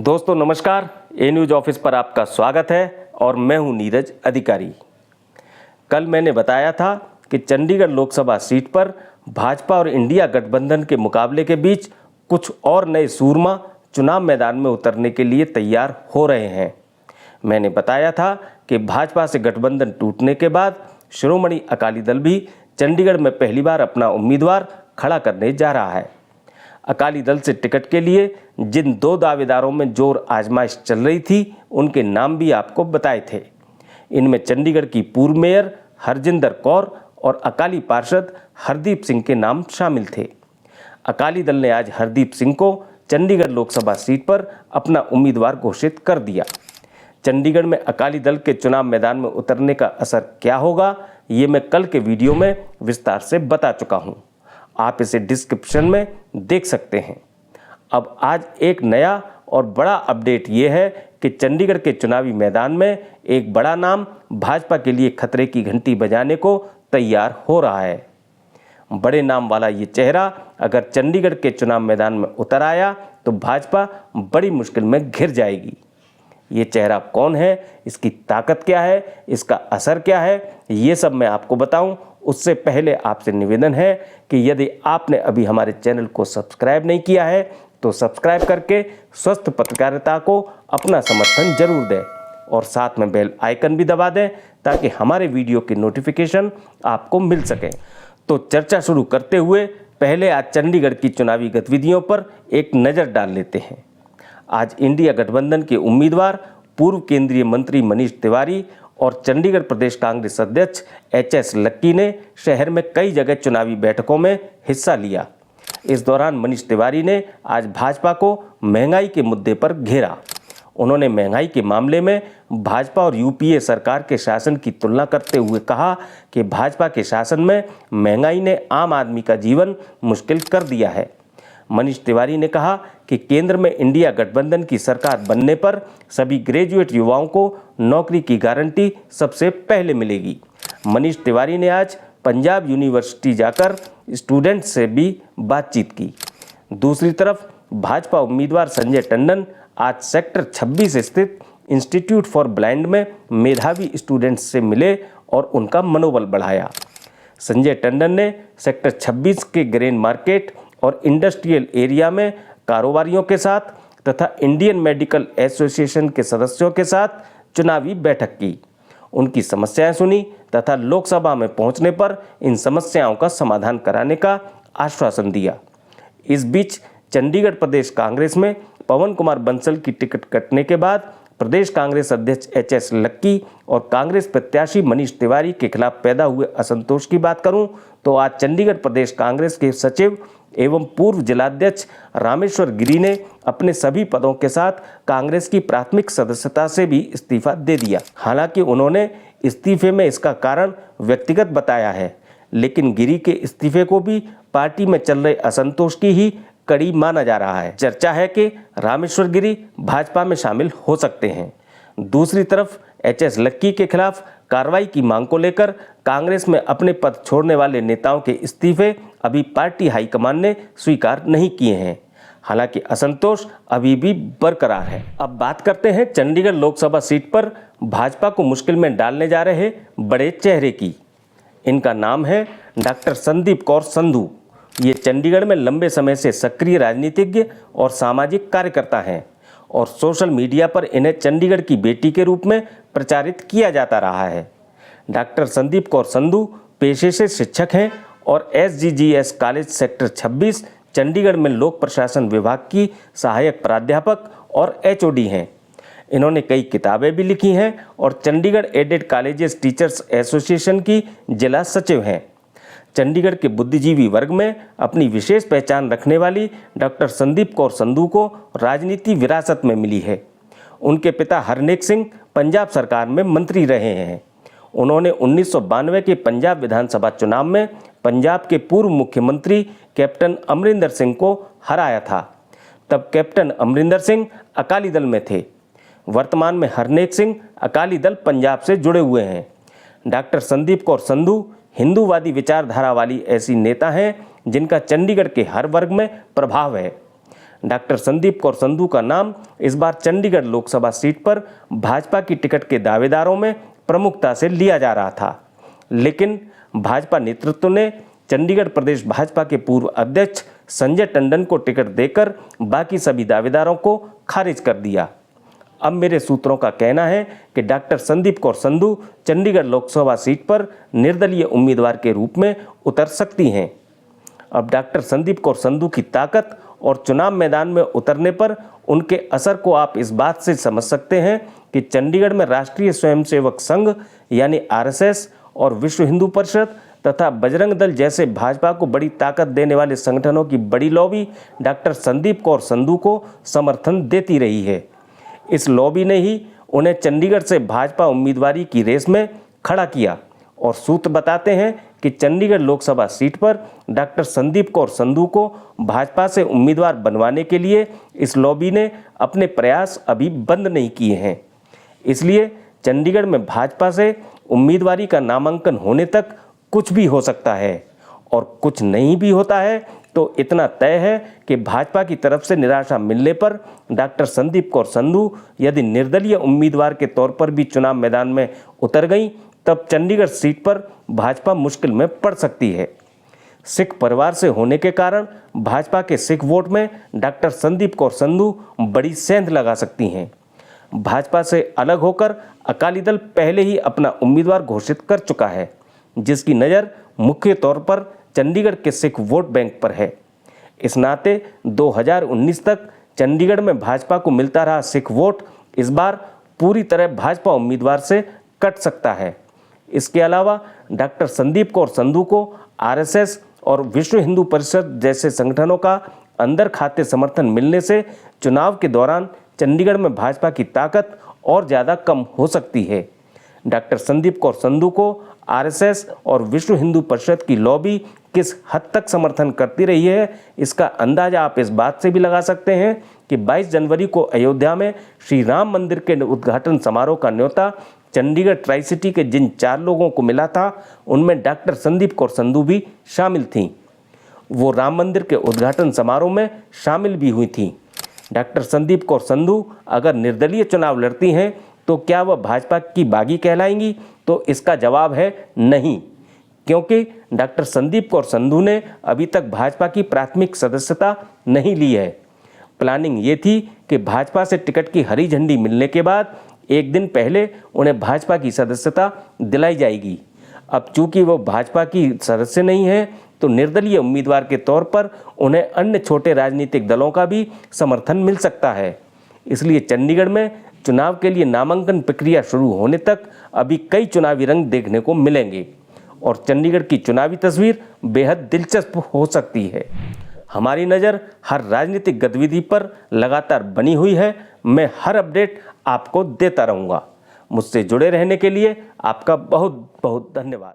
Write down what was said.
दोस्तों नमस्कार, ए news office पर आपका स्वागत है और मैं हूं नीरज अधिकारी। कल मैंने बताया था कि चंडीगढ़ लोकसभा सीट पर भाजपा और इंडिया गठबंधन के मुकाबले के बीच कुछ और नए सूरमा चुनाव मैदान में उतरने के लिए तैयार हो रहे हैं। मैंने बताया था कि भाजपा से गठबंधन टूटने के बाद शिरोमणि अकाली दल भी चंडीगढ़ में पहली बार अपना उम्मीदवार खड़ा करने जा रहा है। अकाली दल से टिकट के लिए जिन दो दावेदारों में जोर आजमाइश चल रही थी, उनके नाम भी आपको बताए थे। इनमें चंडीगढ़ की पूर्व मेयर हरजिंदर कौर और अकाली पार्षद हरदीप सिंह के नाम शामिल थे। अकाली दल ने आज हरदीप सिंह को चंडीगढ़ लोकसभा सीट पर अपना उम्मीदवार घोषित कर दिया। चंडीगढ़ में अकाली दल के चुनाव मैदान में उतरने का असर क्या होगा, ये मैं कल के वीडियो में विस्तार से बता चुका हूँ। आप इसे डिस्क्रिप्शन में देख सकते हैं। अब आज एक नया और बड़ा अपडेट ये है कि चंडीगढ़ के चुनावी मैदान में एक बड़ा नाम भाजपा के लिए खतरे की घंटी बजाने को तैयार हो रहा है। बड़े नाम वाला ये चेहरा अगर चंडीगढ़ के चुनाव मैदान में उतर आया तो भाजपा बड़ी मुश्किल में घिर जाएगी। ये चेहरा कौन है, इसकी ताकत क्या है, इसका असर क्या है, ये सब मैं आपको बताऊं। उससे पहले आपसे निवेदन है कि यदि आपने अभी हमारे चैनल को सब्सक्राइब नहीं किया है तो सब्सक्राइब करके स्वस्थ पत्रकारिता को अपना समर्थन जरूर दें और साथ में बेल आइकन भी दबा दें ताकि हमारे वीडियो की नोटिफिकेशन आपको मिल सके। तो चर्चा शुरू करते हुए पहले आज चंडीगढ़ की चुनावी गतिविधियों पर एक नज़र डाल लेते हैं। आज इंडिया गठबंधन के उम्मीदवार पूर्व केंद्रीय मंत्री मनीष तिवारी और चंडीगढ़ प्रदेश कांग्रेस अध्यक्ष एच.एस. लक्की ने शहर में कई जगह चुनावी बैठकों में हिस्सा लिया। इस दौरान मनीष तिवारी ने आज भाजपा को महंगाई के मुद्दे पर घेरा। उन्होंने महंगाई के मामले में भाजपा और यूपीए सरकार के शासन की तुलना करते हुए कहा कि भाजपा के शासन में महंगाई ने आम आदमी का जीवन मुश्किल कर दिया है। मनीष तिवारी ने कहा कि केंद्र में इंडिया गठबंधन की सरकार बनने पर सभी ग्रेजुएट युवाओं को नौकरी की गारंटी सबसे पहले मिलेगी। मनीष तिवारी ने आज पंजाब यूनिवर्सिटी जाकर स्टूडेंट्स से भी बातचीत की। दूसरी तरफ भाजपा उम्मीदवार संजय टंडन आज सेक्टर 26 स्थित इंस्टीट्यूट फॉर ब्लाइंड में मेधावी स्टूडेंट्स से मिले और उनका मनोबल बढ़ाया। संजय टंडन ने सेक्टर 26 के ग्रेन मार्केट और इंडस्ट्रियल एरिया में कारोबारियों के साथ तथा इंडियन मेडिकल एसोसिएशन के सदस्यों के साथ चुनावी बैठक की। उनकी समस्याएं सुनी तथा लोकसभा में पहुंचने पर इन समस्याओं का समाधान कराने का आश्वासन दिया। इस बीच चंडीगढ़ प्रदेश कांग्रेस में पवन कुमार बंसल की टिकट कटने के बाद प्रदेश कांग्रेस अध्यक्ष एच.एस. लक्की और कांग्रेस प्रत्याशी मनीष तिवारी के खिलाफ पैदा हुए असंतोष की बात करूं तो आज चंडीगढ़ प्रदेश कांग्रेस के सचिव एवं पूर्व जिलाध्यक्ष रामेश्वर गिरी ने अपने सभी पदों के साथ कांग्रेस की प्राथमिक सदस्यता से भी इस्तीफा दे दिया। हालांकि उन्होंने इस्तीफे में इसका कारण व्यक्तिगत बताया है, लेकिन गिरी के इस्तीफे को भी पार्टी में चल रहे असंतोष की ही कड़ी माना जा रहा है। चर्चा है कि रामेश्वर गिरी भाजपा में शामिल हो सकते हैं। दूसरी तरफ एच.एस. लक्की के खिलाफ कार्रवाई की मांग को लेकर कांग्रेस में अपने पद छोड़ने वाले नेताओं के इस्तीफे अभी पार्टी हाईकमान ने स्वीकार नहीं किए हैं। हालांकि असंतोष अभी भी बरकरार है। अब बात करते हैं चंडीगढ़ लोकसभा सीट पर भाजपा को मुश्किल में डालने जा रहे बड़े चेहरे की। इनका नाम है डॉक्टर संदीप कौर संधू। ये चंडीगढ़ में लंबे समय से सक्रिय राजनीतिज्ञ और सामाजिक कार्यकर्ता हैं और सोशल मीडिया पर इन्हें चंडीगढ़ की बेटी के रूप में प्रचारित किया जाता रहा है। डॉक्टर संदीप कौर संधू पेशे से शिक्षक हैं और SGGS कॉलेज सेक्टर 26 चंडीगढ़ में लोक प्रशासन विभाग की सहायक प्राध्यापक और HOD हैं। इन्होंने कई किताबें भी लिखी हैं और Chandigarh aided colleges teachers association की जिला सचिव हैं। चंडीगढ़ के बुद्धिजीवी वर्ग में अपनी विशेष पहचान रखने वाली डॉक्टर संदीप कौर संधू को राजनीति विरासत में मिली है। उनके पिता हरनेक सिंह पंजाब सरकार में मंत्री रहे हैं। उन्होंने 1992 के पंजाब विधानसभा चुनाव में पंजाब के पूर्व मुख्यमंत्री कैप्टन अमरिंदर सिंह को हराया था। तब कैप्टन अमरिंदर सिंह अकाली दल में थे। वर्तमान में हरनेक सिंह अकाली दल पंजाब से जुड़े हुए हैं। डॉक्टर संदीप कौर संधू हिंदूवादी विचारधारा वाली ऐसी नेता हैं जिनका चंडीगढ़ के हर वर्ग में प्रभाव है। डॉक्टर संदीप कौर संधू का नाम इस बार चंडीगढ़ लोकसभा सीट पर भाजपा की टिकट के दावेदारों में प्रमुखता से लिया जा रहा था, लेकिन भाजपा नेतृत्व ने चंडीगढ़ प्रदेश भाजपा के पूर्व अध्यक्ष संजय टंडन को टिकट देकर बाकी सभी दावेदारों को खारिज कर दिया। अब मेरे सूत्रों का कहना है कि डॉक्टर संदीप कौर संधू चंडीगढ़ लोकसभा सीट पर निर्दलीय उम्मीदवार के रूप में उतर सकती हैं। अब डॉक्टर संदीप कौर संधू की ताकत और चुनाव मैदान में उतरने पर उनके असर को आप इस बात से समझ सकते हैं कि चंडीगढ़ में राष्ट्रीय स्वयंसेवक संघ यानी आरएसएस और विश्व हिंदू परिषद तथा बजरंग दल जैसे भाजपा को बड़ी ताकत देने वाले संगठनों की बड़ी लॉबी डॉक्टर संदीप कौर संधू को समर्थन देती रही है। इस लॉबी ने ही उन्हें चंडीगढ़ से भाजपा उम्मीदवारी की रेस में खड़ा किया और सूत्र बताते हैं कि चंडीगढ़ लोकसभा सीट पर डॉक्टर संदीप कौर संधू को भाजपा से उम्मीदवार बनवाने के लिए इस लॉबी ने अपने प्रयास अभी बंद नहीं किए हैं। इसलिए चंडीगढ़ में भाजपा से उम्मीदवारी का नामांकन होने तक कुछ भी हो सकता है और कुछ नहीं भी होता है तो इतना तय है कि भाजपा की तरफ से निराशा मिलने पर डॉक्टर संदीप कौर संधू यदि निर्दलीय उम्मीदवार के तौर पर भी चुनाव मैदान में उतर गई तब चंडीगढ़ सीट पर भाजपा मुश्किल में पड़ सकती है। सिख परिवार से होने के कारण भाजपा के सिख वोट में डॉक्टर संदीप कौर संधू बड़ी सेंध लगा सकती हैं। भाजपा से अलग होकर अकाली दल पहले ही अपना उम्मीदवार घोषित कर चुका है, जिसकी नज़र मुख्य तौर पर चंडीगढ़ के सिख वोट बैंक पर है। इस नाते 2019 तक चंडीगढ़ में भाजपा को मिलता रहा सिख वोट इस बार पूरी तरह भाजपा उम्मीदवार से कट सकता है। इसके अलावा डॉक्टर संदीप कौर संधू को आरएसएस और विश्व हिंदू परिषद जैसे संगठनों का अंदर खाते समर्थन मिलने से चुनाव के दौरान चंडीगढ़ में भाजपा की ताकत और ज़्यादा कम हो सकती है। डॉक्टर संदीप कौर संधू को आरएसएस और विश्व हिंदू परिषद की लॉबी किस हद तक समर्थन करती रही है, इसका अंदाजा आप इस बात से भी लगा सकते हैं कि 22 जनवरी को अयोध्या में श्री राम मंदिर के उद्घाटन समारोह का न्योता चंडीगढ़ ट्राई सिटी के जिन 4 लोगों को मिला था उनमें डॉक्टर संदीप कौर संधू भी शामिल थीं। वो राम मंदिर के उद्घाटन समारोह में शामिल भी हुई थीं। डॉक्टर संदीप कौर संधू अगर निर्दलीय चुनाव लड़ती हैं तो क्या वह भाजपा की बागी कहलाएंगी? तो इसका जवाब है नहीं, क्योंकि डॉक्टर संदीप कौर संधू ने अभी तक भाजपा की प्राथमिक सदस्यता नहीं ली है। प्लानिंग ये थी कि भाजपा से टिकट की हरी झंडी मिलने के बाद एक दिन पहले उन्हें भाजपा की सदस्यता दिलाई जाएगी। अब चूंकि वो भाजपा की सदस्य नहीं है तो निर्दलीय उम्मीदवार के तौर पर उन्हें अन्य छोटे राजनीतिक दलों का भी समर्थन मिल सकता है। इसलिए चंडीगढ़ में चुनाव के लिए नामांकन प्रक्रिया शुरू होने तक अभी कई चुनावी रंग देखने को मिलेंगे और चंडीगढ़ की चुनावी तस्वीर बेहद दिलचस्प हो सकती है। हमारी नज़र हर राजनीतिक गतिविधि पर लगातार बनी हुई है। मैं हर अपडेट आपको देता रहूँगा। मुझसे जुड़े रहने के लिए आपका बहुत बहुत धन्यवाद।